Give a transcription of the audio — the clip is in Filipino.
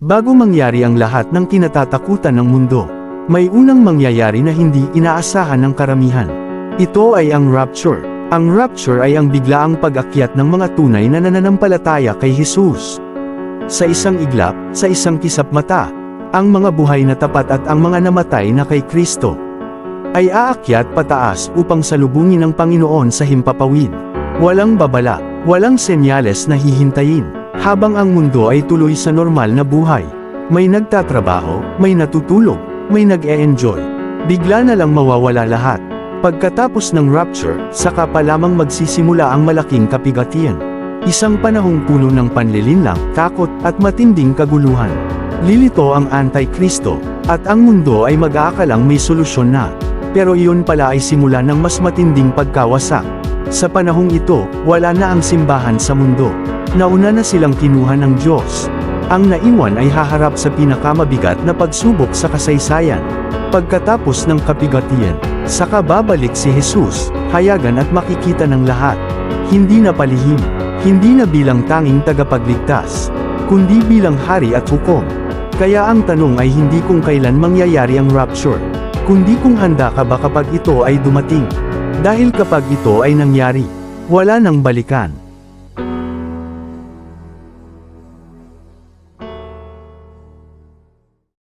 Bago mangyari ang lahat ng kinatatakutan ng mundo, may unang mangyayari na hindi inaasahan ng karamihan. Ito ay ang rapture. Ang rapture ay ang biglaang pag-akyat ng mga tunay na nananampalataya kay Jesus. Sa isang iglap, sa isang kisap mata, ang mga buhay na tapat at ang mga namatay na kay Kristo ay aakyat pataas upang salubungin ng Panginoon sa himpapawid. Walang babala, walang senyales na hihintayin, habang ang mundo ay tuloy sa normal na buhay. May nagtatrabaho, may natutulog, may nag-e-enjoy. Bigla na lang mawawala lahat. Pagkatapos ng rapture, saka pa lamang magsisimula ang malaking kapigatian. Isang panahong puno ng panlilinlang, takot, at matinding kaguluhan. Lilito ang Antikristo, at ang mundo ay mag-aakalang may solusyon na. Pero iyon pala ay simula ng mas matinding pagkawasak. Sa panahong ito, wala na ang simbahan sa mundo. Nauna na silang kinuha ng Diyos. Ang naiwan ay haharap sa pinakamabigat na pagsubok sa kasaysayan. Pagkatapos ng kapigatian, saka babalik si Jesus, hayagan at makikita ng lahat. Hindi na palihim, hindi na bilang tanging tagapagligtas, kundi bilang hari at hukom. Kaya ang tanong ay hindi kung kailan mangyayari ang rapture, kundi kung handa ka ba kapag ito ay dumating. Dahil kapag ito ay nangyari, wala nang balikan.